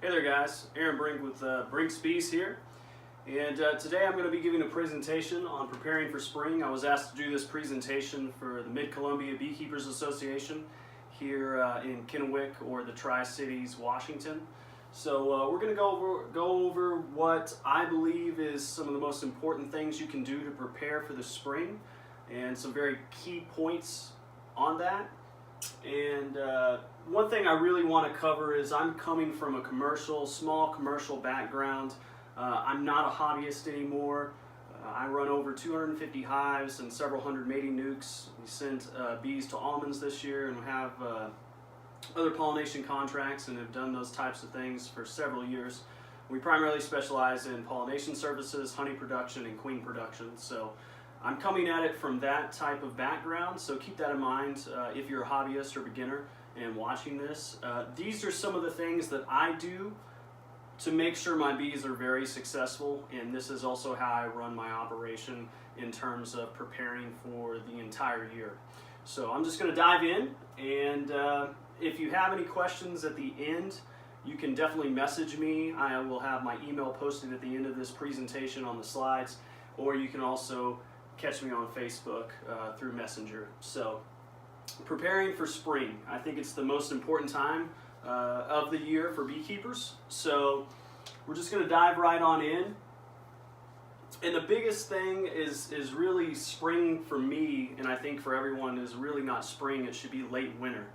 Hey there guys, Aaron Brink with Brink's Bees here, and today I'm going to be giving a presentation on preparing for spring. I was asked to do this presentation for the Mid-Columbia Beekeepers Association here in Kennewick, or the Tri-Cities, Washington. So we're going to go over what I believe is some of the most important things you can do to prepare for the spring, and some very key points on that. And one thing I really want to cover is I'm coming from a small commercial background. I'm not a hobbyist anymore. I run over 250 hives and several hundred mating nukes. We sent bees to almonds this year, and we have other pollination contracts and have done those types of things for several years. We primarily specialize in pollination services, honey production, and queen production. So I'm coming at it from that type of background, so keep that in mind if you're a hobbyist or beginner and watching this. These are some of the things that I do to make sure my bees are very successful, and this is also how I run my operation in terms of preparing for the entire year. So I'm just going to dive in, and if you have any questions at the end, you can definitely message me. I will have my email posted at the end of this presentation on the slides, or you can also catch me on Facebook through Messenger. So, preparing for spring. I think it's the most important time of the year for beekeepers. So, we're just going to dive right on in. And the biggest thing is really spring for me, and I think for everyone, is really not spring, it should be late winter.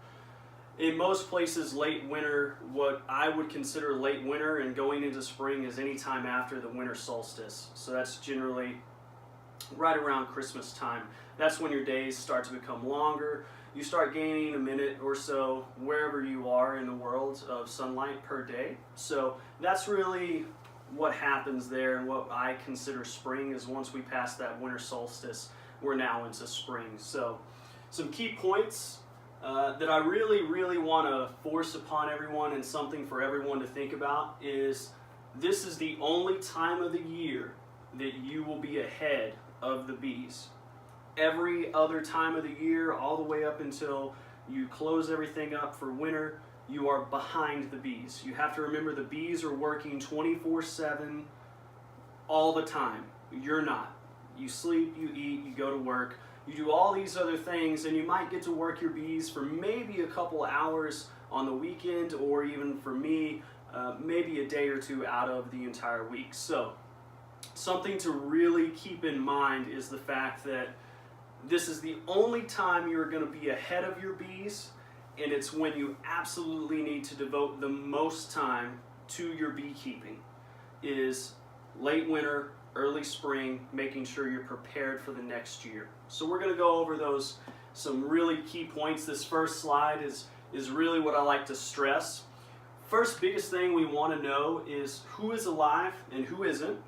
In most places, late winter, what I would consider late winter and going into spring, is any time after the winter solstice. So that's generally right around Christmas time. That's when your days start to become longer. You start gaining a minute or so wherever you are in the world of sunlight per day. So that's really what happens there, and what I consider spring is once we pass that winter solstice, we're now into spring. So some key points that I really want to force upon everyone, and something for everyone to think about, is this is the only time of the year that you will be ahead of the bees. Every other time of the year, all the way up until you close everything up for winter, you are behind the bees. You have to remember, the bees are working 24/7 all the time. You're not. You sleep, you eat, you go to work, you do all these other things, and you might get to work your bees for maybe a couple hours on the weekend, or even for me, maybe a day or two out of the entire week. So something to really keep in mind is the fact that this is the only time you're going to be ahead of your bees, and it's when you absolutely need to devote the most time to your beekeeping, is late winter, early spring, making sure you're prepared for the next year. So we're going to go over some really key points. This first slide is really what I like to stress. First biggest thing we want to know is who is alive and who isn't.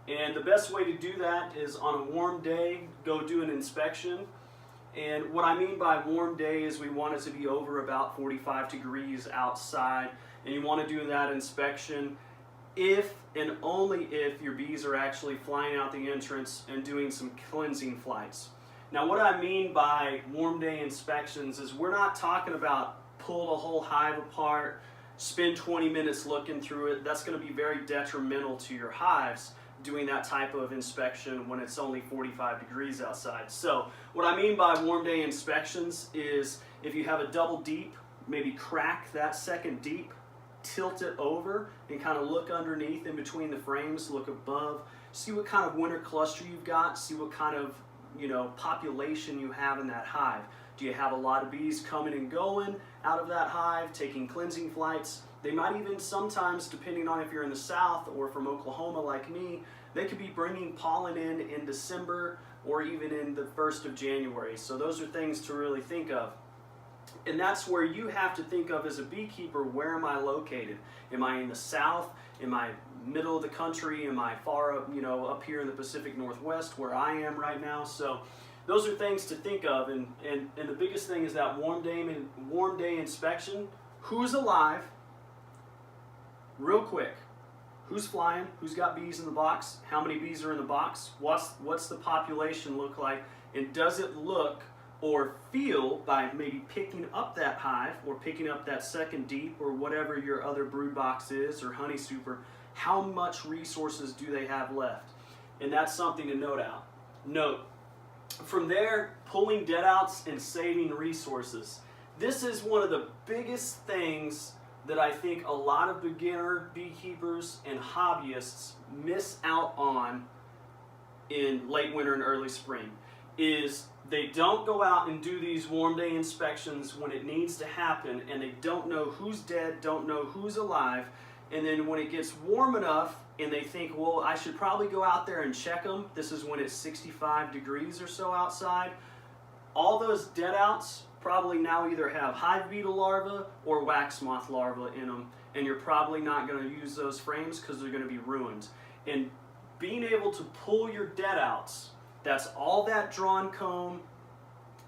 And the best way to do that is on a warm day, go do an inspection. And what I mean by warm day is we want it to be over about 45 degrees outside. And you want to do that inspection if and only if your bees are actually flying out the entrance and doing some cleansing flights. Now, what I mean by warm day inspections is we're not talking about pull the whole hive apart, spend 20 minutes looking through it. That's going to be very detrimental to your hives, doing that type of inspection when it's only 45 degrees outside. So what I mean by warm day inspections is if you have a double deep, maybe crack that second deep, tilt it over, and kind of look underneath in between the frames, look above, see what kind of winter cluster you've got, see what kind of population you have in that hive. Do you have a lot of bees coming and going out of that hive, taking cleansing flights? They might even sometimes, depending on if you're in the south or from Oklahoma like me, they could be bringing pollen in December or even in the 1st of January. So those are things to really think of. And that's where you have to think of as a beekeeper, where am I located? Am I in the south? Am I middle of the country? Am I far up, up here in the Pacific Northwest where I am right now? So those are things to think of. And the biggest thing is that warm day inspection. Who's alive? Real quick, who's flying? Who's got bees in the box? How many bees are in the box? What's the population look like? And does it look or feel by maybe picking up that hive or picking up that second deep or whatever your other brood box is or honey super, how much resources do they have left? And that's something to note. From there, pulling dead outs and saving resources. This is one of the biggest things that I think a lot of beginner beekeepers and hobbyists miss out on in late winter and early spring, is they don't go out and do these warm day inspections when it needs to happen, and they don't know who's dead, don't know who's alive, and then when it gets warm enough and they think, well, I should probably go out there and check them. This is when it's 65 degrees or so outside. All those dead outs probably now either have hive beetle larvae or wax moth larvae in them, and you're probably not going to use those frames because they're going to be ruined. And being able to pull your dead outs, that's all that drawn comb,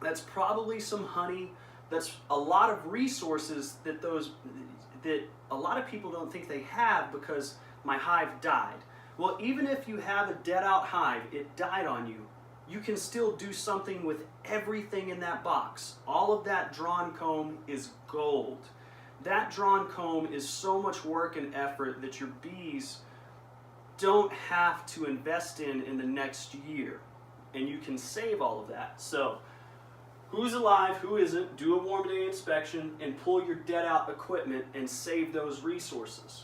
that's probably some honey, that's a lot of resources that a lot of people don't think they have because my hive died. Well, even if you have a dead out hive, it died on you, you can still do something with everything in that box. All of that drawn comb is gold. That drawn comb is so much work and effort that your bees don't have to invest in the next year, and you can save all of that. So who's alive, who isn't, do a warm day inspection and pull your dead out equipment and save those resources.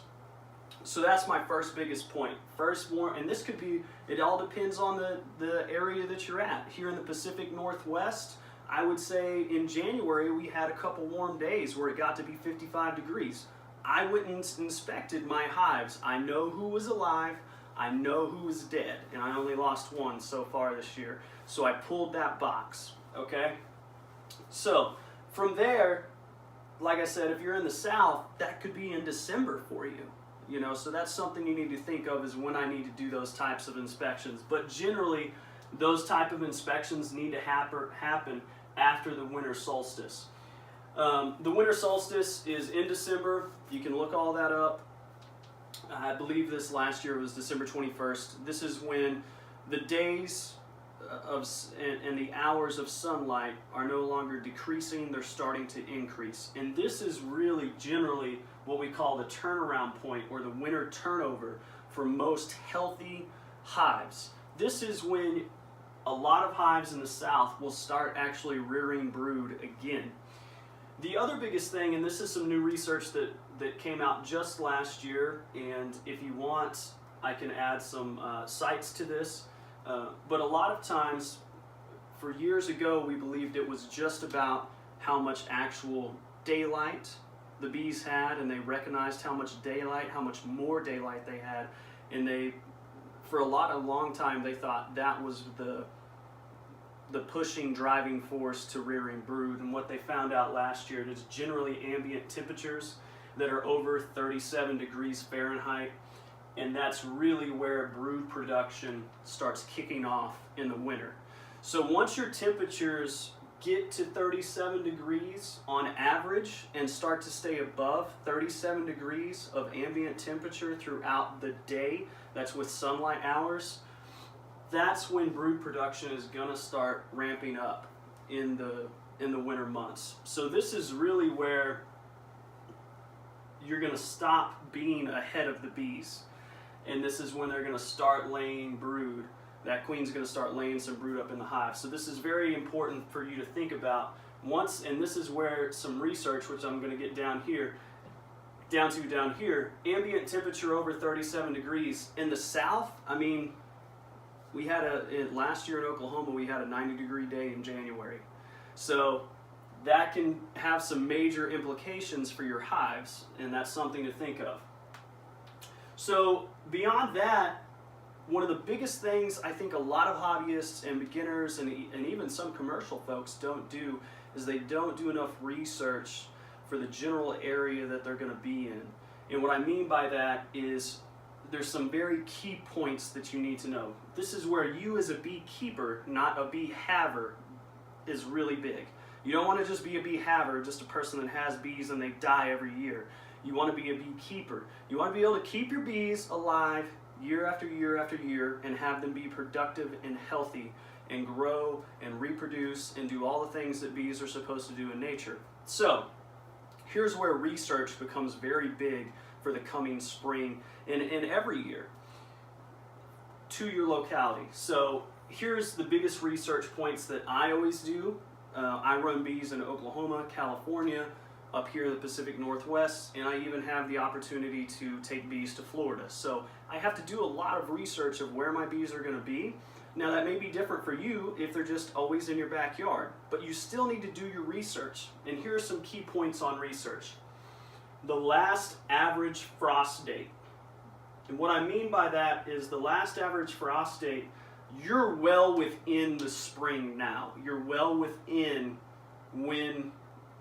So that's my first biggest point. And this could be, it all depends on the area that you're at. Here in the Pacific Northwest, I would say in January we had a couple warm days where it got to be 55 degrees. I went and inspected my hives. I know who was alive, I know who was dead, and I only lost one so far this year. So I pulled that box, okay? So from there, like I said, if you're in the South, that could be in December for you. You know, so that's something you need to think of, is when I need to do those types of inspections. But generally, those type of inspections need to happen after the winter solstice. The winter solstice is in December. You can look all that up. I believe this last year was December 21st. This is when the days and the hours of sunlight are no longer decreasing, they're starting to increase. And this is really generally what we call the turnaround point, or the winter turnover for most healthy hives. This is when a lot of hives in the South will start actually rearing brood again. The other biggest thing, and this is some new research that came out just last year, and if you want, I can add some sites to this, but a lot of times, for years ago, we believed it was just about how much actual daylight the bees had, and they recognized how much daylight, how much more daylight they had, and for a long time, they thought that was the pushing driving force to rearing brood. And what they found out last year is generally ambient temperatures that are over 37 degrees Fahrenheit, and that's really where brood production starts kicking off in the winter. So once your temperatures get to 37 degrees on average and start to stay above 37 degrees of ambient temperature throughout the day, that's with sunlight hours, that's when brood production is going to start ramping up in the winter months. So this is really where you're going to stop being ahead of the bees, and this is when they're going to start laying brood. That queen's going to start laying some brood up in the hive. So this is very important for you to think about once, and this is where some research, which I'm going to get down here, ambient temperature over 37 degrees. In the South, I mean, we had last year in Oklahoma, we had a 90-degree day in January. So that can have some major implications for your hives, and that's something to think of. So beyond that, one of the biggest things I think a lot of hobbyists and beginners and even some commercial folks don't do is they don't do enough research for the general area that they're going to be in. And what I mean by that is there's some very key points that you need to know. This is where you as a beekeeper, not a bee haver, is really big. You don't want to just be a bee haver, just a person that has bees and they die every year. You want to be a beekeeper. You want to be able to keep your bees alive year after year after year and have them be productive and healthy. and grow and reproduce and do all the things that bees are supposed to do in nature. So here's where research becomes very big for the coming spring and every year to your locality. So here's the biggest research points that I always do. I run bees in Oklahoma, California, up here in the Pacific Northwest, and I even have the opportunity to take bees to Florida. So I have to do a lot of research of where my bees are going to be. Now that may be different for you if they're just always in your backyard, but you still need to do your research. And here are some key points on research. The last average frost date. And what I mean by that is the last average frost date, you're well within the spring now. You're well within when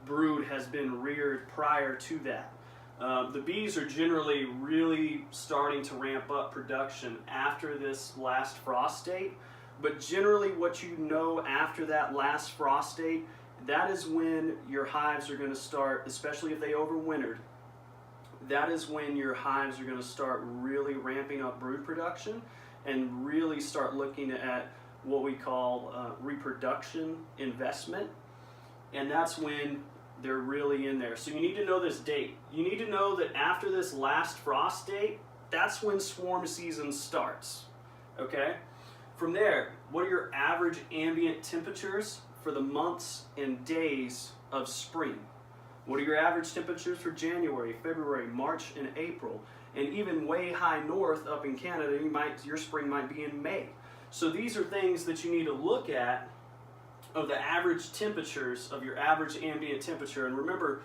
brood has been reared prior to that. The bees are generally really starting to ramp up production after this last frost date, but generally what you know after that last frost date, that is when your hives are going to start, especially if they overwintered, that is when your hives are going to start really ramping up brood production and really start looking at what we call reproduction investment, and that's when they're really in there. So you need to know this date. You need to know that after this last frost date, that's when swarm season starts, okay? From there, what are your average ambient temperatures for the months and days of spring? What are your average temperatures for January, February, March, and April? And even way high north up in Canada, your spring might be in May. So these are things that you need to look at of the average temperatures of your average ambient temperature. And remember,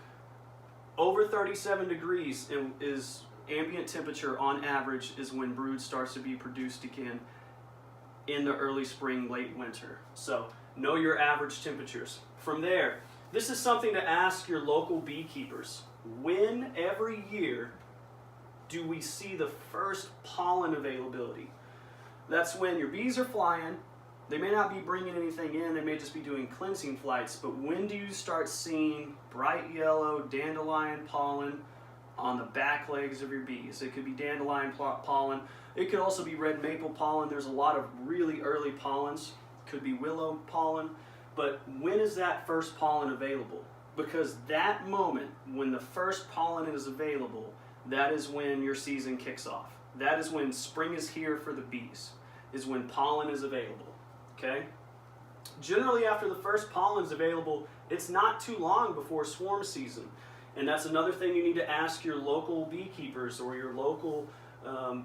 over 37 degrees is ambient temperature on average is when brood starts to be produced again in the early spring, late winter. So know your average temperatures. From there, this is something to ask your local beekeepers. When every year do we see the first pollen availability? That's when your bees are flying. They may not be bringing anything in, they may just be doing cleansing flights, but when do you start seeing bright yellow dandelion pollen on the back legs of your bees? It could be dandelion pollen, it could also be red maple pollen. There's a lot of really early pollens, could be willow pollen, but when is that first pollen available? Because that moment when the first pollen is available, that is when your season kicks off. That is when spring is here for the bees, is when pollen is available. Okay? Generally, after the first pollen is available, it's not too long before swarm season. And that's another thing you need to ask your local beekeepers or your local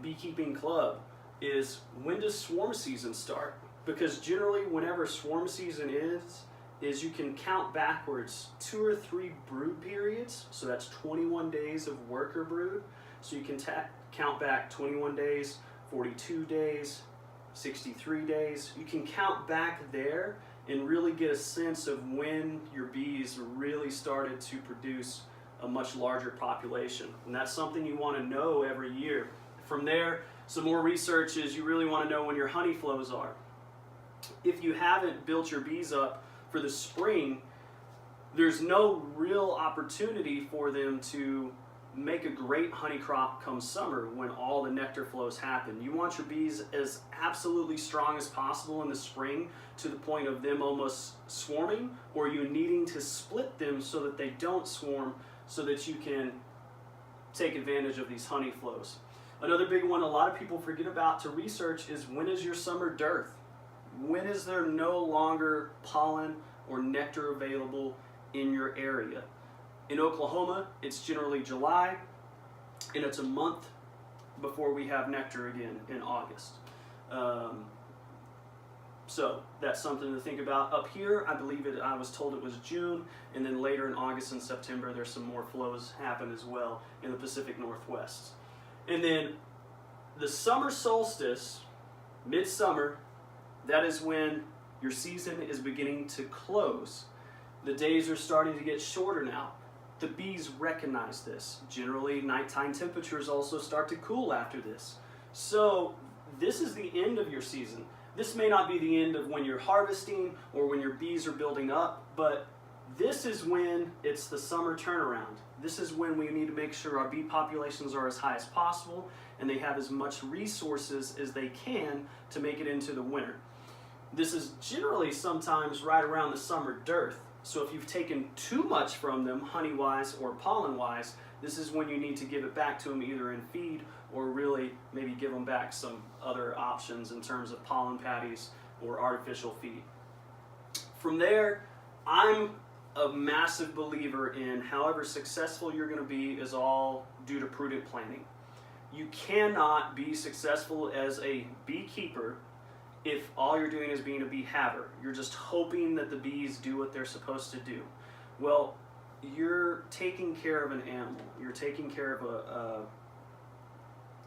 beekeeping club is, when does swarm season start? Because generally, whenever swarm season is you can count backwards 2 or 3 brood periods. So that's 21 days of worker brood. So you can count back 21 days, 42 days, 63 days. You can count back there and really get a sense of when your bees really started to produce a much larger population. And that's something you want to know every year. From there, some more research is you really want to know when your honey flows are. If you haven't built your bees up for the spring, there's no real opportunity for them to make a great honey crop come summer when all the nectar flows happen. You want your bees as absolutely strong as possible in the spring to the point of them almost swarming, or you needing to split them so that they don't swarm so that you can take advantage of these honey flows. Another big one a lot of people forget about to research is, when is your summer dearth? When is there no longer pollen or nectar available in your area? In Oklahoma, it's generally July, and it's a month before we have nectar again in August. So that's something to think about. Up here, I was told it was June, and then later in August and September, there's some more flows happen as well in the Pacific Northwest. And then the summer solstice, midsummer, that is when your season is beginning to close. The days are starting to get shorter now. The bees recognize this. Generally, nighttime temperatures also start to cool after this. So this is the end of your season. This may not be the end of when you're harvesting or when your bees are building up, but this is when it's the summer turnaround. This is when we need to make sure our bee populations are as high as possible and they have as much resources as they can to make it into the winter. This is generally sometimes right around the summer dearth. So if you've taken too much from them, honey-wise or pollen-wise, this is when you need to give it back to them either in feed or really maybe give them back some other options in terms of pollen patties or artificial feed. From there, I'm a massive believer in however successful you're going to be is all due to prudent planning. You cannot be successful as a beekeeper if all you're doing is being a bee haver. You're just hoping that the bees do what they're supposed to do. Well, you're taking care of an animal. You're taking care of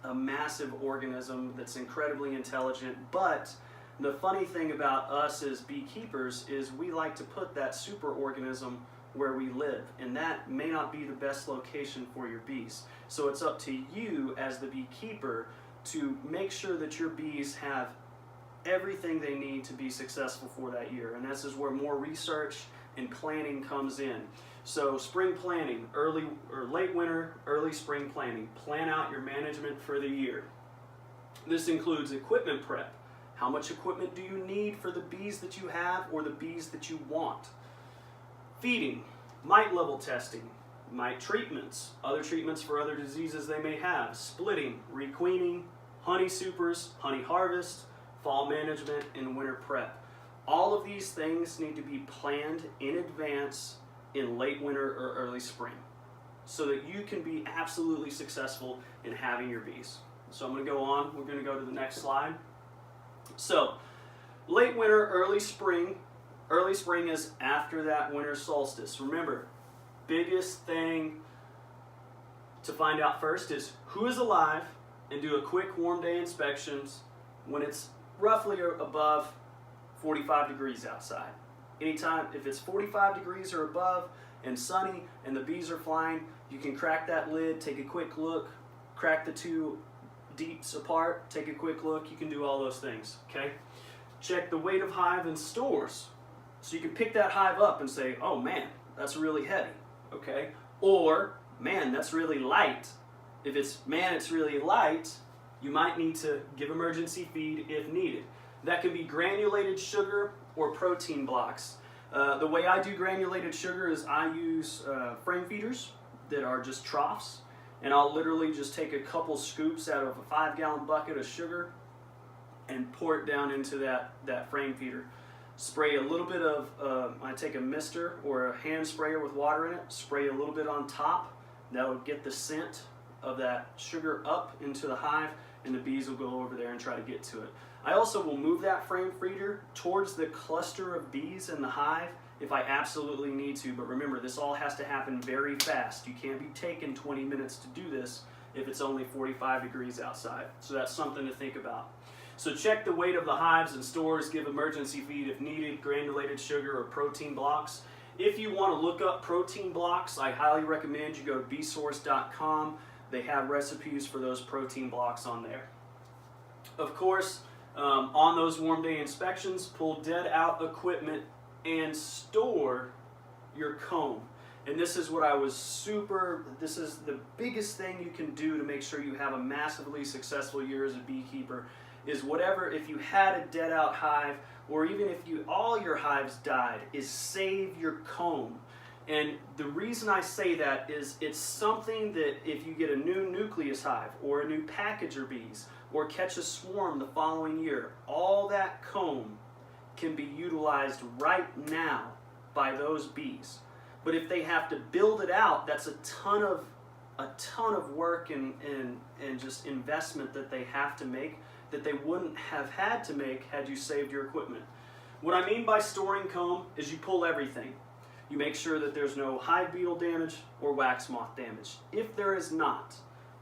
a massive organism that's incredibly intelligent, but the funny thing about us as beekeepers is we like to put that superorganism where we live, and that may not be the best location for your bees. So it's up to you as the beekeeper to make sure that your bees have everything they need to be successful for that year, and this is where more research and planning comes in. So spring planning, early or late winter, early spring planning. Plan out your management for the year. This includes equipment prep. How much equipment do you need for the bees that you have or the bees that you want? Feeding, mite level testing, mite treatments, other treatments for other diseases they may have, splitting, requeening, honey supers, honey harvest, fall management, and winter prep. All of these things need to be planned in advance in late winter or early spring so that you can be absolutely successful in having your bees. So I'm going to go on. We're going to go to the next slide. So late winter, early spring. Early spring is after that winter solstice. Remember, biggest thing to find out first is who is alive and do a quick warm day inspections when it's roughly above 45 degrees outside. Anytime, if it's 45 degrees or above and sunny and the bees are flying, you can crack that lid, take a quick look, crack the two deeps apart, take a quick look. You can do all those things, okay? Check the weight of hive in stores. So you can pick that hive up and say, oh man, that's really heavy, okay? Or, man, that's really light. If it's, man, it's really light, you might need to give emergency feed if needed. That can be granulated sugar or protein blocks. The way I do granulated sugar is I use frame feeders that are just troughs, and I'll literally just take a couple scoops out of a 5-gallon bucket of sugar and pour it down into that frame feeder. Spray a little bit of, I take a mister or a hand sprayer with water in it, spray a little bit on top. That will get the scent of that sugar up into the hive, and the bees will go over there and try to get to it. I also will move that frame feeder towards the cluster of bees in the hive if I absolutely need to, but remember, this all has to happen very fast. You can't be taking 20 minutes to do this if it's only 45 degrees outside. So that's something to think about. So check the weight of the hives and stores, give emergency feed if needed, granulated sugar or protein blocks. If you want to look up protein blocks, I highly recommend you go to beesource.com. They have recipes for those protein blocks on there. Of course, on those warm day inspections, pull dead out equipment and store your comb. And this is what this is the biggest thing you can do to make sure you have a massively successful year as a beekeeper, is whatever, if you had a dead out hive, or even if all your hives died, is save your comb. And the reason I say that is it's something that if you get a new nucleus hive or a new package of bees or catch a swarm the following year, all that comb can be utilized right now by those bees. But if they have to build it out, that's a ton of work and just investment that they have to make that they wouldn't have had to make had you saved your equipment. What I mean by storing comb is you pull everything. You make sure that there's no hive beetle damage or wax moth damage. If there is not,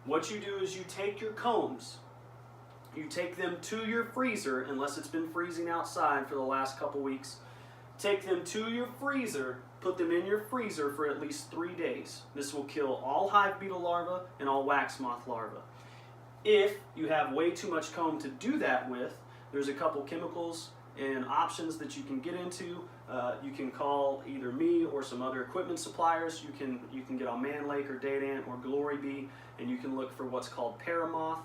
what you do is you take your combs, you take them to your freezer, unless it's been freezing outside for the last couple weeks. Take them to your freezer, put them in your freezer for at least 3 days. This will kill all hive beetle larvae and all wax moth larvae. If you have way too much comb to do that with, there's a couple chemicals and options that you can get into. You can call either me or some other equipment suppliers. You can get on Man Lake or Dadant or Glory Bee, and you can look for what's called paramoth.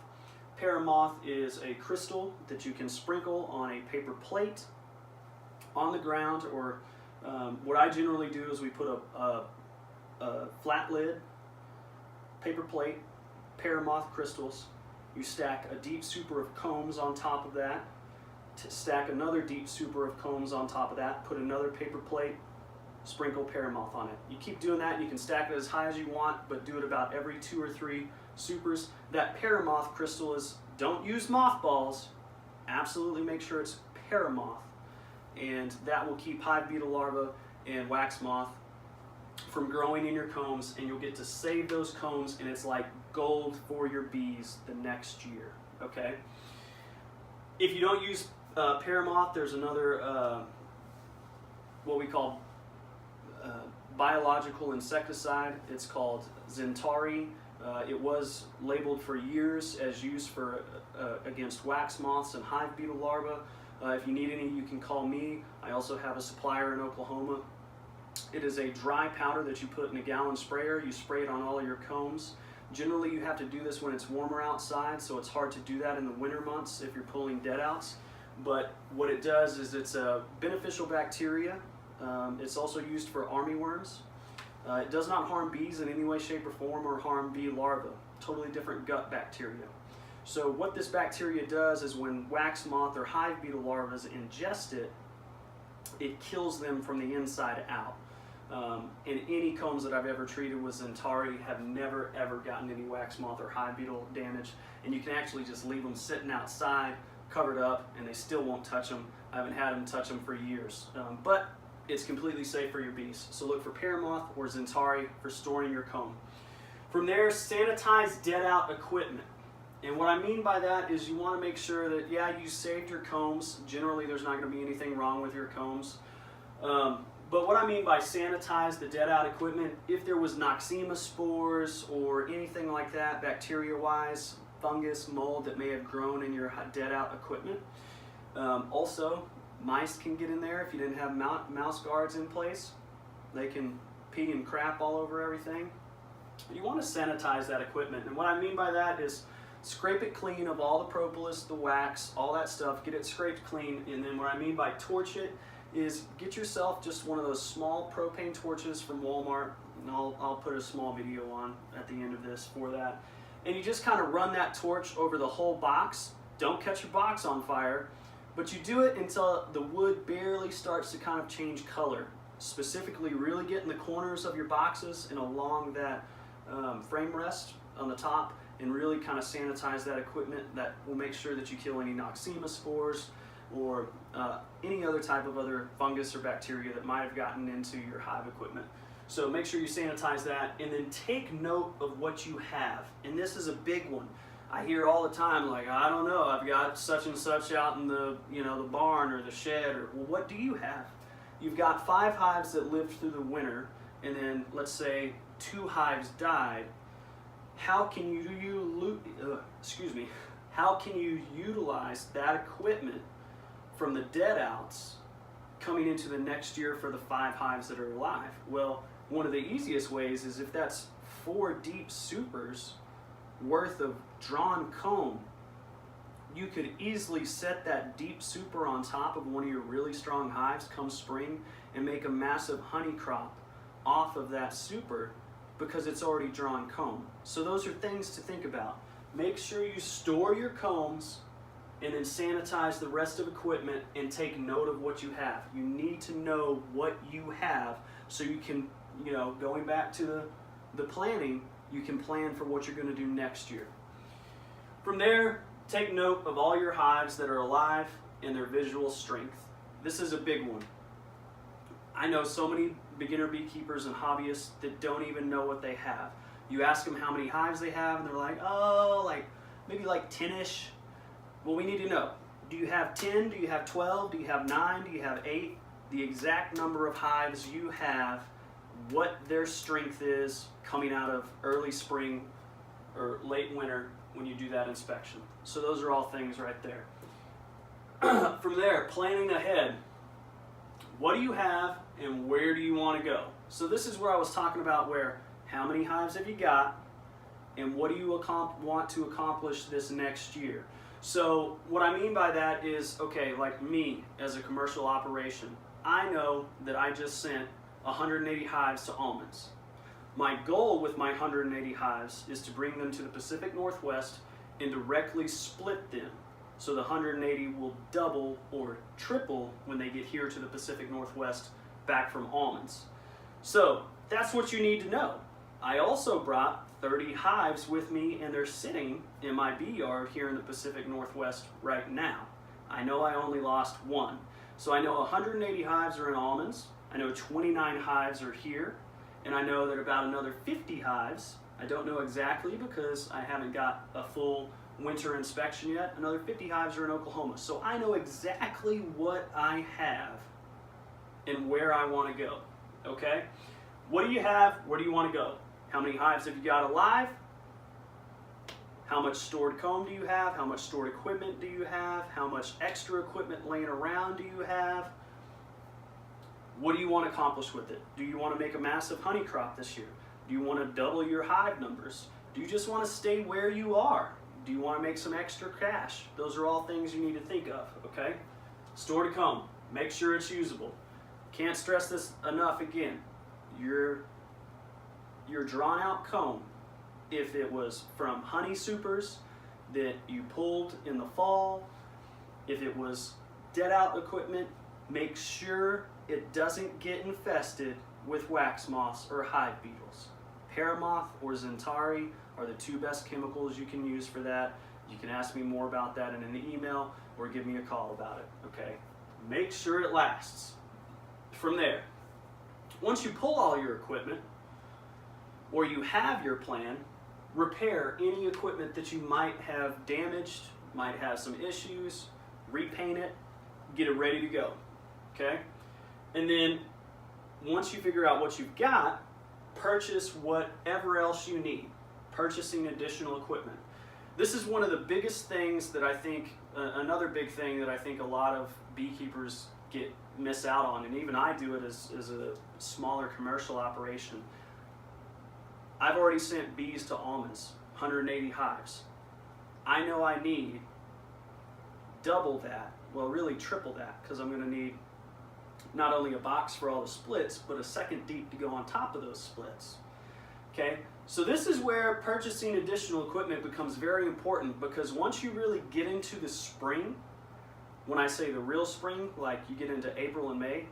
Paramoth is a crystal that you can sprinkle on a paper plate on the ground, or what I generally do is we put a flat lid, paper plate, pair of moth crystals. You stack a deep super of combs on top of that, stack another deep super of combs on top of that, put another paper plate, sprinkle paramoth on it. You keep doing that, and you can stack it as high as you want, but do it about every 2 or 3 supers. That paramoth crystal is, don't use mothballs, absolutely make sure it's paramoth, and that will keep hive beetle larvae and wax moth from growing in your combs, and you'll get to save those combs, and it's like gold for your bees the next year, okay? If you don't use paramoth, there's another, what we call biological insecticide. It's called Zentari. It was labeled for years as used for against wax moths and hive beetle larvae. If you need any, you can call me. I also have a supplier in Oklahoma. It is a dry powder that you put in a gallon sprayer. You spray it on all of your combs. Generally, you have to do this when it's warmer outside, so it's hard to do that in the winter months if you're pulling dead outs. But what it does is it's a beneficial bacteria. It's also used for armyworms. It does not harm bees in any way, shape, or form, or harm bee larvae. Totally different gut bacteria. So what this bacteria does is when wax moth or hive beetle larvae ingest it, it kills them from the inside out. And any combs that I've ever treated with Zentari have never ever gotten any wax moth or hive beetle damage. And you can actually just leave them sitting outside, covered up, and they still won't touch them. I haven't had them touch them for years. But it's completely safe for your bees. So look for paramoth or Zentari for storing your comb. From there, sanitize dead out equipment. And what I mean by that is you want to make sure that, yeah, you saved your combs. Generally, there's not going to be anything wrong with your combs. But what I mean by sanitize the dead out equipment, if there was Noxema spores or anything like that, bacteria-wise, fungus, mold that may have grown in your dead out equipment. Also, mice can get in there if you didn't have mouse guards in place. They can pee and crap all over everything. You want to sanitize that equipment. And what I mean by that is scrape it clean of all the propolis, the wax, all that stuff. Get it scraped clean. And then what I mean by torch it is get yourself just one of those small propane torches from Walmart. And I'll put a small video on at the end of this for that. And you just kind of run that torch over the whole box. Don't catch your box on fire. But you do it until the wood barely starts to kind of change color. Specifically, really get in the corners of your boxes and along that frame rest on the top, and really kind of sanitize that equipment. That will make sure that you kill any Noxema spores or any other type of other fungus or bacteria that might have gotten into your hive equipment. So make sure you sanitize that, and then take note of what you have. And this is a big one. I hear all the time, like, I don't know, I've got such and such out in the, the barn or the shed, or, well, what do you have? You've got 5 hives that lived through the winter, and then let's say 2 hives died. How can how can you utilize that equipment from the dead outs coming into the next year for the 5 hives that are alive? Well, one of the easiest ways is if that's 4 deep supers worth of drawn comb, you could easily set that deep super on top of one of your really strong hives come spring and make a massive honey crop off of that super because it's already drawn comb. So those are things to think about. Make sure you store your combs and then sanitize the rest of equipment and take note of what you have. You need to know what you have so you can, going back to the planning, you can plan for what you're going to do next year. From there, take note of all your hives that are alive and their visual strength. This is a big one. I know so many beginner beekeepers and hobbyists that don't even know what they have. You ask them how many hives they have, and they're like, oh, maybe 10-ish. Well, we need to know. Do you have 10? Do you have 12? Do you have 9? Do you have 8? The exact number of hives you have, what their strength is coming out of early spring or late winter when you do that inspection. So those are all things right there. From there, planning ahead. What do you have and where do you want to go? So this is where I was talking about how many hives have you got and what do you want to accomplish this next year? So what I mean by that is, okay, like me as a commercial operation, I know that I just sent 180 hives to almonds. My goal with my 180 hives is to bring them to the Pacific Northwest and directly split them. So the 180 will double or triple when they get here to the Pacific Northwest back from almonds. So that's what you need to know. I also brought 30 hives with me, and they're sitting in my bee yard here in the Pacific Northwest right now. I know I only lost one. So I know 180 hives are in almonds, I know 29 hives are here, and I know that about another 50 hives, I don't know exactly because I haven't got a full winter inspection yet, another 50 hives are in Oklahoma. So I know exactly what I have and where I want to go, okay? What do you have? Where do you want to go? How many hives have you got alive? How much stored comb do you have? How much stored equipment do you have? How much extra equipment laying around do you have? What do you want to accomplish with it? Do you want to make a massive honey crop this year? Do you want to double your hive numbers? Do you just want to stay where you are? Do you want to make some extra cash? Those are all things you need to think of, okay? Stored comb, make sure it's usable. Can't stress this enough again. Your drawn out comb, if it was from honey supers that you pulled in the fall, if it was dead out equipment, make sure it doesn't get infested with wax moths or hive beetles. Paramoth or Zentari are the two best chemicals you can use for that. You can ask me more about that in an email or give me a call about it, okay? Make sure it lasts. From there, once you pull all your equipment, or you have your plan, repair any equipment that you might have damaged, might have some issues, repaint it, get it ready to go, okay? And then once you figure out what you've got, purchase whatever else you need, purchasing additional equipment. This is one of the biggest things that I think, another big thing that I think a lot of beekeepers miss out on, and even I do it as a smaller commercial operation. I've already sent bees to almonds, 180 hives. I know I need double that, well really triple that, because I'm going to need not only a box for all the splits, but a second deep to go on top of those splits. Okay, so this is where purchasing additional equipment becomes very important, because once you really get into the spring, when I say the real spring, like you get into April and May,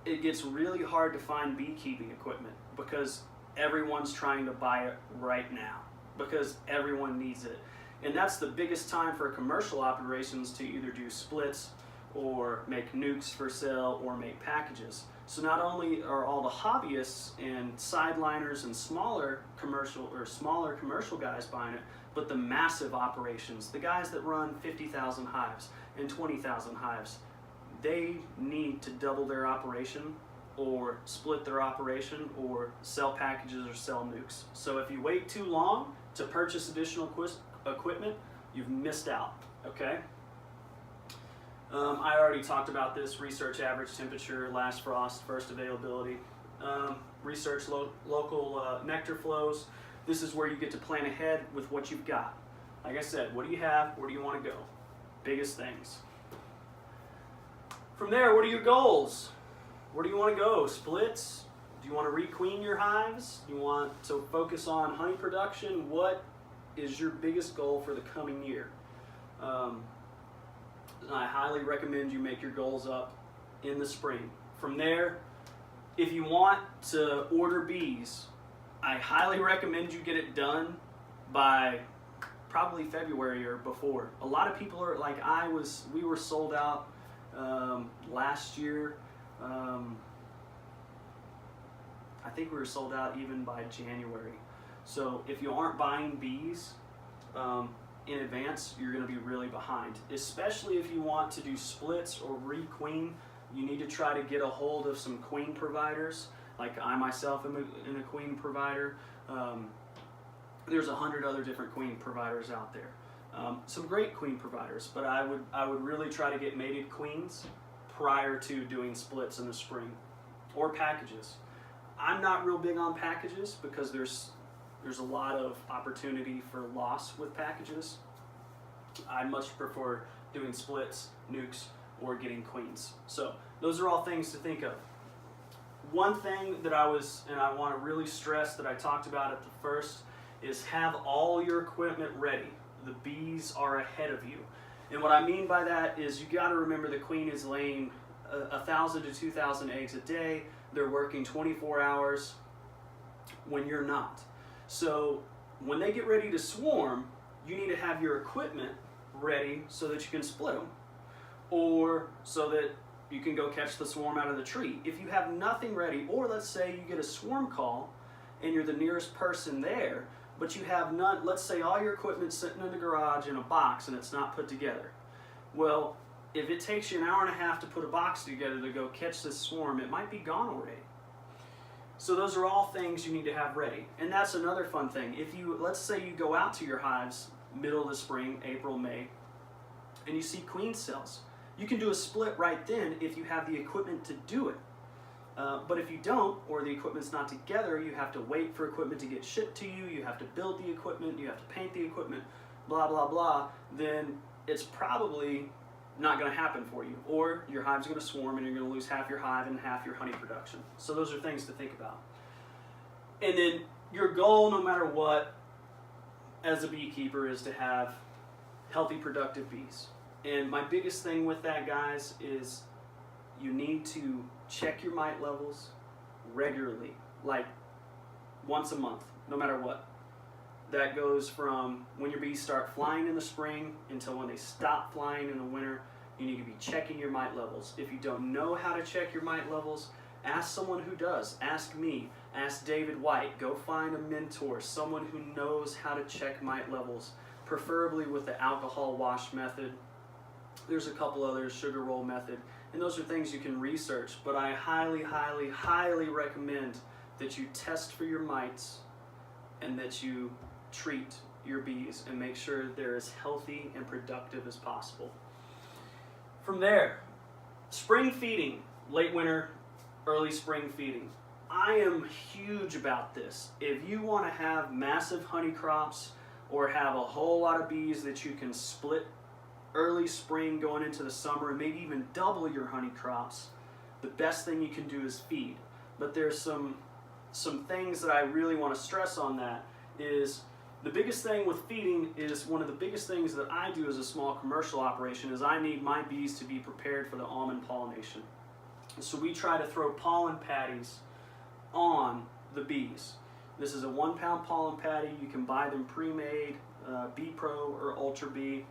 it gets really hard to find beekeeping equipment because everyone's trying to buy it right now because everyone needs it. And that's the biggest time for commercial operations to either do splits or make nukes for sale or make packages. So not only are all the hobbyists and sideliners and smaller commercial guys buying it, but the massive operations, the guys that run 50,000 hives and 20,000 hives, they need to double their operation or split their operation or sell packages or sell nukes. So if you wait too long to purchase additional equipment, you've missed out, okay? I already talked about this: research average temperature, last frost, first availability. Research local nectar flows. This is where you get to plan ahead with what you've got. Like I said, what do you have? Where do you want to go? Biggest things. From there, what are your goals? Where do you want to go? Splits? Do you want to requeen your hives? Do you want to focus on honey production? What is your biggest goal for the coming year? I highly recommend you make your goals up in the spring. From there, if you want to order bees, I highly recommend you get it done by probably February or before. A lot of people are like we were sold out last year. I think we were sold out even by January. So if you aren't buying bees in advance, you're going to be really behind. Especially if you want to do splits or requeen, you need to try to get a hold of some queen providers. Like I myself am a queen provider. There's 100 other different queen providers out there. Some great queen providers, but I would really try to get mated queens prior to doing splits in the spring, or packages. I'm not real big on packages because there's a lot of opportunity for loss with packages. I much prefer doing splits, nukes, or getting queens. So those are all things to think of. One thing that I want to really stress that I talked about at the first is have all your equipment ready. The bees are ahead of you. And what I mean by that is you got to remember the queen is laying 1,000 to 2,000 eggs a day. They're working 24 hours when you're not. So when they get ready to swarm, you need to have your equipment ready so that you can split them, or so that you can go catch the swarm out of the tree. If you have nothing ready, or let's say you get a swarm call and you're the nearest person there, but you have none, let's say all your equipment's sitting in the garage in a box and it's not put together. Well, if it takes you an hour and a half to put a box together to go catch this swarm, it might be gone already. So those are all things you need to have ready. And that's another fun thing. If you, let's say you go out to your hives middle of the spring, April, May, and you see queen cells, you can do a split right then if you have the equipment to do it. But if you don't, or the equipment's not together, you have to wait for equipment to get shipped to you, you have to build the equipment, you have to paint the equipment, blah, blah, blah, then it's probably not going to happen for you. Or your hive's going to swarm and you're going to lose half your hive and half your honey production. So those are things to think about. And then your goal, no matter what, as a beekeeper, is to have healthy, productive bees. And my biggest thing with that, guys, is you need to check your mite levels regularly, like once a month, no matter what. That goes from when your bees start flying in the spring until when they stop flying in the winter. You need to be checking your mite levels. If you don't know how to check your mite levels, ask someone who does. Ask me. Ask David White. Go find a mentor, someone who knows how to check mite levels, preferably with the alcohol wash method. There's a couple others, sugar roll method, and those are things you can research. But I highly, highly, highly recommend that you test for your mites and that you treat your bees and make sure they're as healthy and productive as possible. From there, spring feeding, late winter, early spring feeding. I am huge about this. If you want to have massive honey crops or have a whole lot of bees that you can split early spring going into the summer and maybe even double your honey crops, the best thing you can do is feed. But there's some things that I really want to stress on. That is, the biggest thing with feeding is one of the biggest things that I do as a small commercial operation is I need my bees to be prepared for the almond pollination. So we try to throw pollen patties on the bees. This is a 1 pound pollen patty. You can buy them pre-made, Bee Pro or Ultra Bee.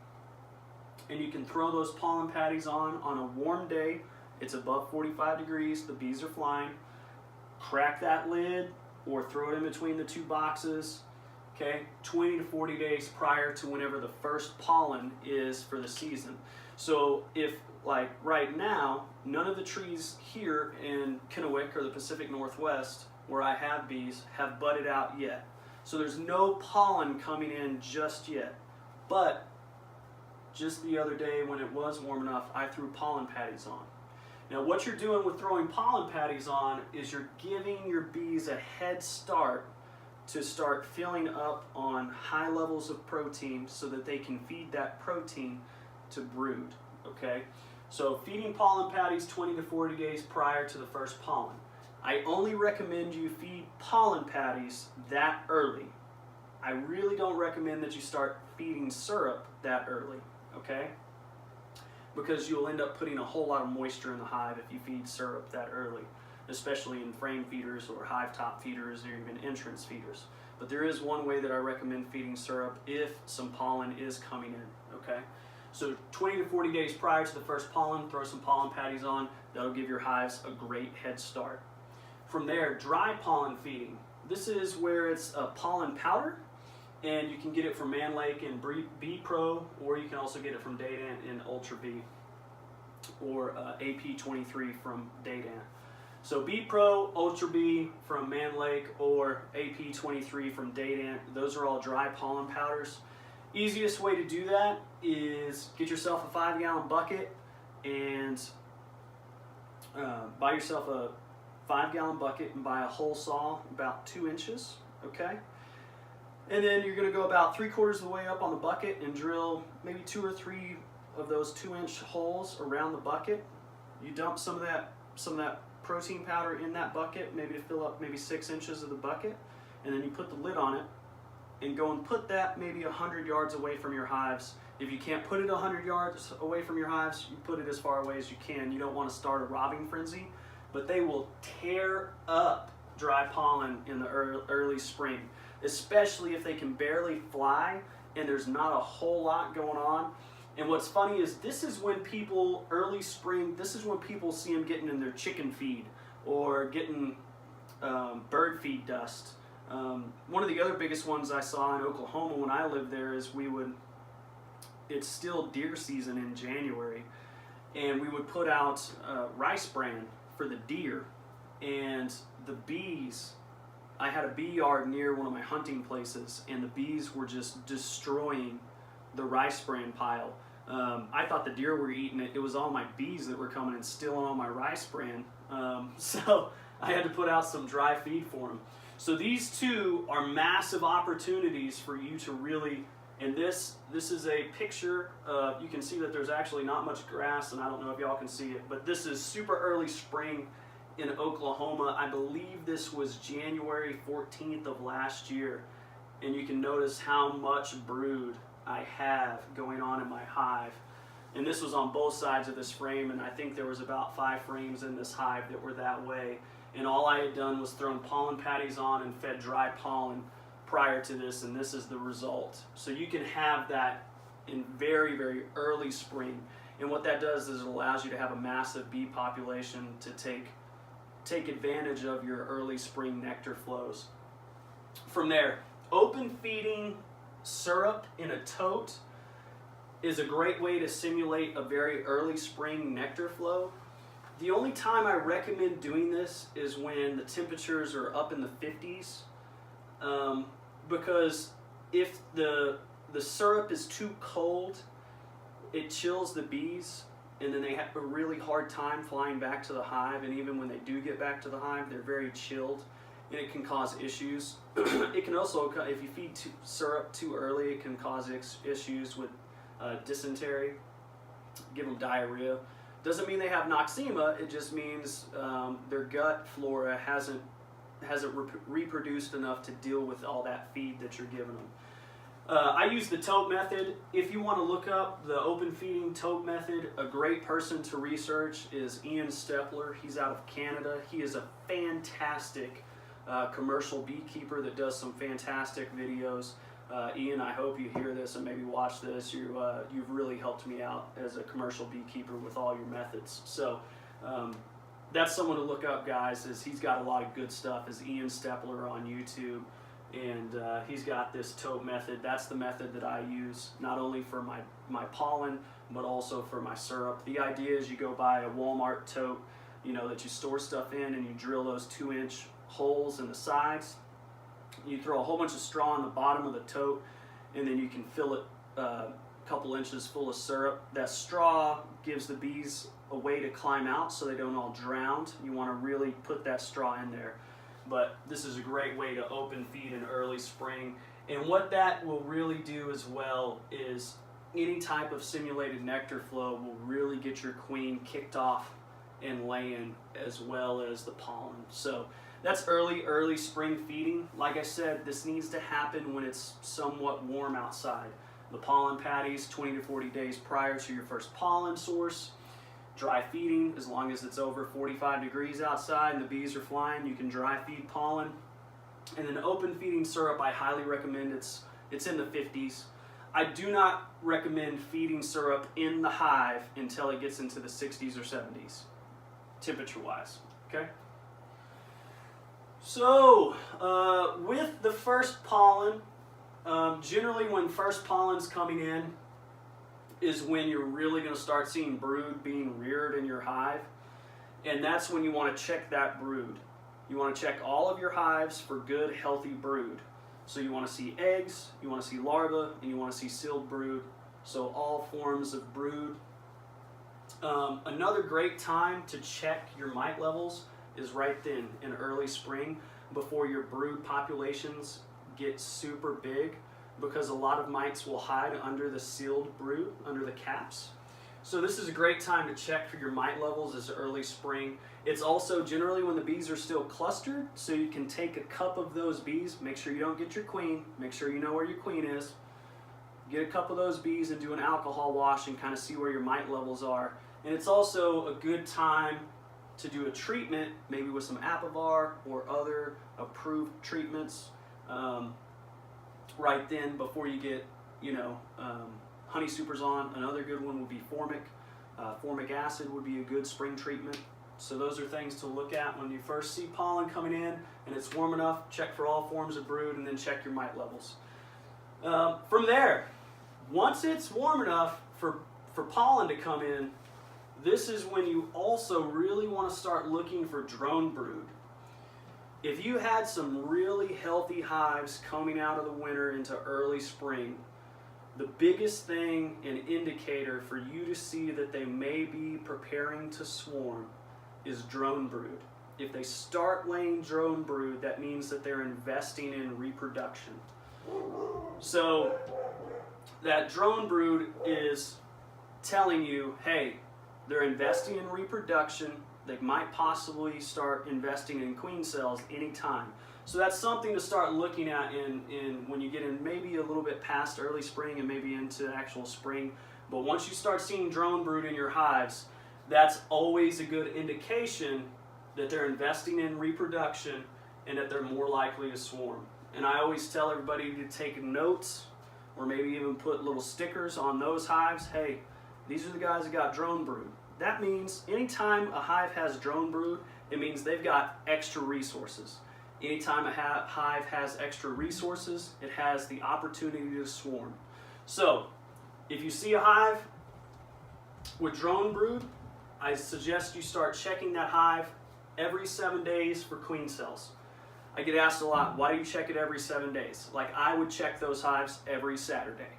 And you can throw those pollen patties on a warm day. It's above 45 degrees, the bees are flying. Crack that lid or throw it in between the two boxes. Okay, 20 to 40 days prior to whenever the first pollen is for the season. So if, like right now, none of the trees here in Kennewick or the Pacific Northwest where I have bees have budded out yet. So there's no pollen coming in just yet. But just the other day when it was warm enough, I threw pollen patties on. Now what you're doing with throwing pollen patties on is you're giving your bees a head start to start filling up on high levels of protein so that they can feed that protein to brood, okay? So feeding pollen patties 20 to 40 days prior to the first pollen. I only recommend you feed pollen patties that early. I really don't recommend that you start feeding syrup that early, okay? Because you'll end up putting a whole lot of moisture in the hive if you feed syrup that early, especially in frame feeders or hive top feeders or even entrance feeders. But there is one way that I recommend feeding syrup if some pollen is coming in, okay? So 20 to 40 days prior to the first pollen, throw some pollen patties on. That'll give your hives a great head start. From there, dry pollen feeding. This is where it's a pollen powder, and you can get it from Man Lake and Bee Pro, or you can also get it from Daydant in Ultra Bee, or AP23 from Daydant. So Bee Pro, Ultra Bee from Man Lake, or AP23 from Daydant, those are all dry pollen powders. Easiest way to do that is get yourself a 5-gallon bucket and buy yourself a 5-gallon bucket and buy a hole saw about 2 inches, okay? And then you're going to go about 3/4 of the way up on the bucket and drill maybe 2 or 3 of those 2-inch holes around the bucket. You dump some of that protein powder in that bucket, maybe to fill up maybe 6 inches of the bucket, and then you put the lid on it and go and put that maybe 100 yards away from your hives. If you can't put it 100 yards away from your hives, you put it as far away as you can. You don't want to start a robbing frenzy, but they will tear up dry pollen in the early spring, especially if they can barely fly and there's not a whole lot going on. And what's funny is this is when people, early spring, this is when people see them getting in their chicken feed or getting bird feed dust. One of the other biggest ones I saw in Oklahoma when I lived there is it's still deer season in January, and we would put out rice bran for the deer, and the bees, I had a bee yard near one of my hunting places, and the bees were just destroying the rice bran pile. I thought the deer were eating it. It was all my bees that were coming and stealing all my rice bran. So I had to put out some dry feed for them. So these two are massive opportunities for you to really, and this is a picture. You can see that there's actually not much grass, and I don't know if y'all can see it, but this is super early spring in Oklahoma. I believe this was January 14th of last year, and you can notice how much brood I have going on in my hive. And this was on both sides of this frame, and I think there was about 5 frames in this hive that were that way. And all I had done was thrown pollen patties on and fed dry pollen prior to this, and this is the result. So you can have that in very, very early spring. And what that does is it allows you to have a massive bee population to take advantage of your early spring nectar flows. From there, open feeding syrup in a tote is a great way to simulate a very early spring nectar flow. The only time I recommend doing this is when the temperatures are up in the 50s, because if the syrup is too cold, it chills the bees, and then they have a really hard time flying back to the hive, and even when they do get back to the hive, they're very chilled, and it can cause issues. It can also, if you feed syrup too early, it can cause issues with dysentery, give them diarrhea. Doesn't mean they have noxema, it just means their gut flora hasn't reproduced enough to deal with all that feed that you're giving them. I use the tote method. If you want to look up the open feeding tote method, a great person to research is Ian Stepler. He's out of Canada. He is a fantastic commercial beekeeper that does some fantastic videos. Ian, I hope you hear this and maybe watch this. You've really helped me out as a commercial beekeeper with all your methods. So that's someone to look up, guys. He's got a lot of good stuff. Is Ian Stepler on YouTube, and he's got this tote method. That's the method that I use, not only for my pollen, but also for my syrup. The idea is you go buy a Walmart tote, that you store stuff in, and you drill those 2-inch holes in the sides. You throw a whole bunch of straw on the bottom of the tote, and then you can fill it a couple inches full of syrup. That straw gives the bees a way to climb out so they don't all drown. You want to really put that straw in there. But this is a great way to open feed in early spring. And what that will really do as well is any type of simulated nectar flow will really get your queen kicked off and laying, as well as the pollen. So that's early spring feeding. Like I said, this needs to happen when it's somewhat warm outside. The pollen patties 20 to 40 days prior to your first pollen source. Dry feeding, as long as it's over 45 degrees outside and the bees are flying, you can dry feed pollen. And then open feeding syrup, I highly recommend. It's in the 50s. I do not recommend feeding syrup in the hive until it gets into the 60s or 70s, temperature-wise, okay? So, with the first pollen, generally when first pollen's coming in is when you're really going to start seeing brood being reared in your hive, and that's when you want to check that brood. You want to check all of your hives for good, healthy brood. So you want to see eggs, you want to see larvae, and you want to see sealed brood. So all forms of brood. Another great time to check your mite levels is right then in early spring, before your brood populations get super big because a lot of mites will hide under the sealed brood, under the caps. So this is a great time to check for your mite levels as early spring. It's also generally when the bees are still clustered, so you can take a cup of those bees, make sure you don't get your queen, make sure you know where your queen is, get a cup of those bees and do an alcohol wash and kind of see where your mite levels are. And it's also a good time to do a treatment, maybe with some Apivar or other approved treatments right then before you get, honey supers on. Another good one would be formic. Formic acid would be a good spring treatment. So those are things to look at when you first see pollen coming in and it's warm enough. Check for all forms of brood and then check your mite levels. From there, once it's warm enough for pollen to come in, this is when you also really want to start looking for drone brood. If you had some really healthy hives coming out of the winter into early spring, the biggest thing and indicator for you to see that they may be preparing to swarm is drone brood. If they start laying drone brood, that means that they're investing in reproduction. So that drone brood is telling you, hey, they're investing in reproduction. They might possibly start investing in queen cells anytime. So that's something to start looking at in when you get in maybe a little bit past early spring and maybe into actual spring. But once you start seeing drone brood in your hives, that's always a good indication that they're investing in reproduction and that they're more likely to swarm. And I always tell everybody to take notes or maybe even put little stickers on those hives. Hey, these are the guys that got drone brood. That means anytime a hive has drone brood, it means they've got extra resources. Anytime a hive has extra resources, it has the opportunity to swarm. So, if you see a hive with drone brood, I suggest you start checking that hive every 7 days for queen cells. I get asked a lot, why do you check it every 7 days? Like I would check those hives every Saturday.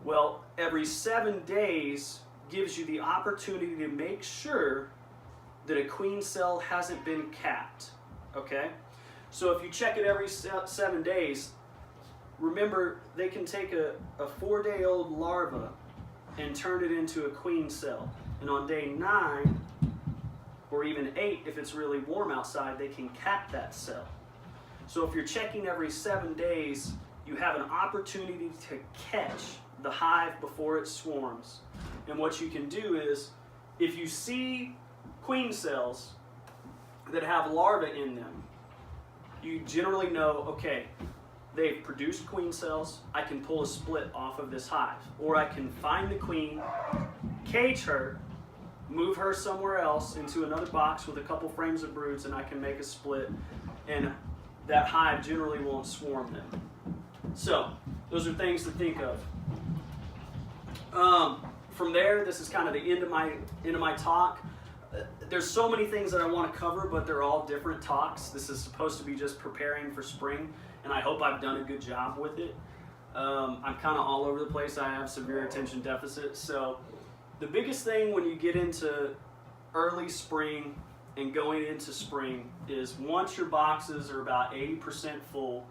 Well, every 7 days gives you the opportunity to make sure that a queen cell hasn't been capped, okay? So if you check it every 7 days, remember they can take a 4-day-old larva and turn it into a queen cell. And on day 9, or even 8, if it's really warm outside, they can cap that cell. So if you're checking every 7 days, you have an opportunity to catch the hive before it swarms. And what you can do is, if you see queen cells that have larvae in them, you generally know, okay, they've produced queen cells, I can pull a split off of this hive. Or I can find the queen, cage her, move her somewhere else into another box with a couple frames of broods, and I can make a split, and that hive generally won't swarm them. So, those are things to think of. From there, this is kind of the end of my talk. There's so many things that I want to cover, but they're all different talks. This is supposed to be just preparing for spring, and I hope I've done a good job with it. I'm kind of all over the place. I have severe attention deficit. So the biggest thing when you get into early spring and going into spring is once your boxes are about 80% full,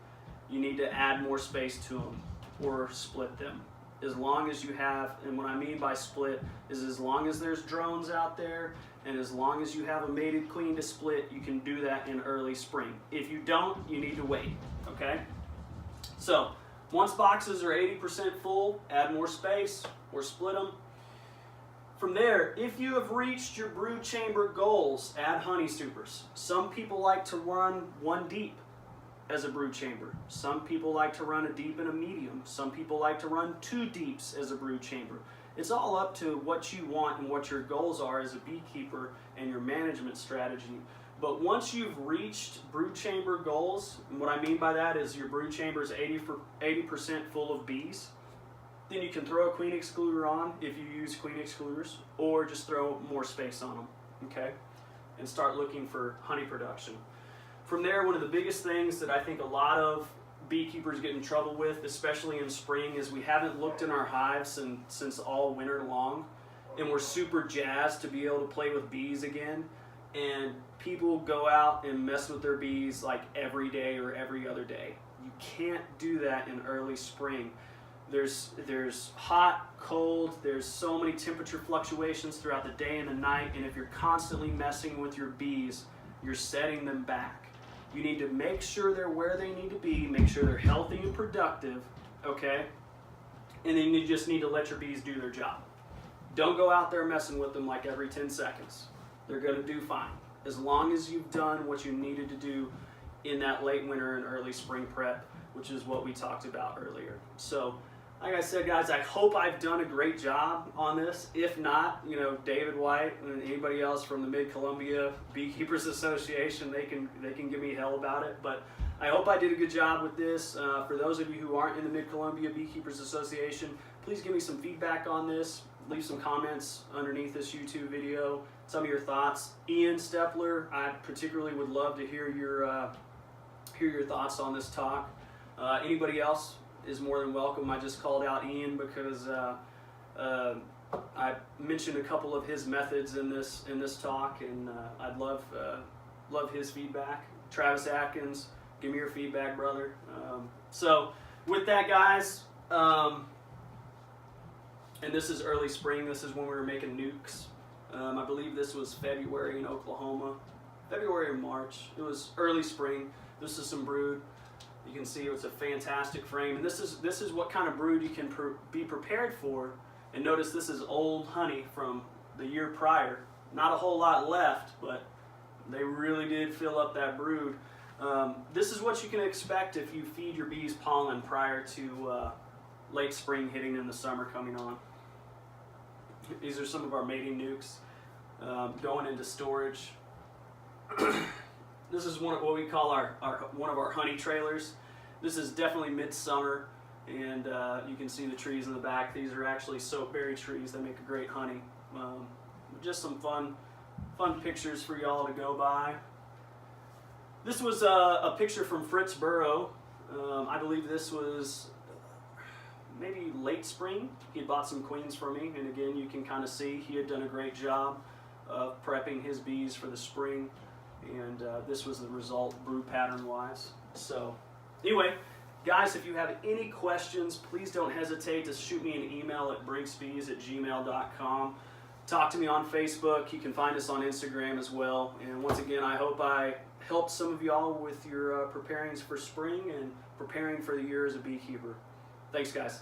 you need to add more space to them or split them. As long as you have, and what I mean by split is as long as there's drones out there and as long as you have a mated queen to split, you can do that in early spring. If you don't, you need to wait, okay? So, once boxes are 80% full, add more space or split them. From there, if you have reached your brood chamber goals, add honey supers. Some people like to run 1 deep as a brood chamber. Some people like to run a deep and a medium. Some people like to run 2 deeps as a brood chamber. It's all up to what you want and what your goals are as a beekeeper and your management strategy. But once you've reached brood chamber goals, and what I mean by that is your brood chamber is 80% full of bees, then you can throw a queen excluder on if you use queen excluders, or just throw more space on them, okay? And start looking for honey production. From there, one of the biggest things that I think a lot of beekeepers get in trouble with, especially in spring, is we haven't looked in our hives since all winter long, and we're super jazzed to be able to play with bees again, and people go out and mess with their bees like every day or every other day. You can't do that in early spring. There's hot, cold, there's so many temperature fluctuations throughout the day and the night, and if you're constantly messing with your bees, you're setting them back. You need to make sure they're where they need to be, make sure they're healthy and productive, okay? And then you just need to let your bees do their job. Don't go out there messing with them like every 10 seconds. They're gonna do fine, as long as you've done what you needed to do in that late winter and early spring prep, which is what we talked about earlier. So, like I said, guys, I hope I've done a great job on this. If not, you know, David White and anybody else from the Mid-Columbia Beekeepers Association, they can give me hell about it. But I hope I did a good job with this. For those of you who aren't in the Mid-Columbia Beekeepers Association, please give me some feedback on this. Leave some comments underneath this YouTube video. Some of your thoughts. Ian Stepler, I particularly would love to hear your thoughts on this talk. Anybody else is more than welcome. I just called out Ian because I mentioned a couple of his methods in this talk, and I'd love his feedback. Travis Atkins, give me your feedback, brother. So with that, guys, and this is early spring. This is when we were making nukes. I believe this was February in Oklahoma, February or March. It was early spring. This is some brood. You can see it's a fantastic frame, and this is what kind of brood you can be prepared for. And notice this is old honey from the year prior. Not a whole lot left, but they really did fill up that brood. This is what you can expect if you feed your bees pollen prior to late spring hitting and the summer coming on. These are some of our mating nukes going into storage. This is what we call one of our honey trailers. This is definitely midsummer, and you can see the trees in the back. These are actually soapberry trees that make a great honey. Just some fun pictures for y'all to go by. This was a picture from Fritz Burrow. I believe this was maybe late spring. He bought some queens for me, and again, you can kind of see he had done a great job of prepping his bees for the spring. And this was the result brood pattern wise. So anyway, guys, if you have any questions, please don't hesitate to shoot me an email at brinksbees@gmail.com. Talk to me on Facebook. You can find us on Instagram as well. And once again, I hope I helped some of y'all with your preparing for spring and preparing for the year as a beekeeper. Thanks, guys.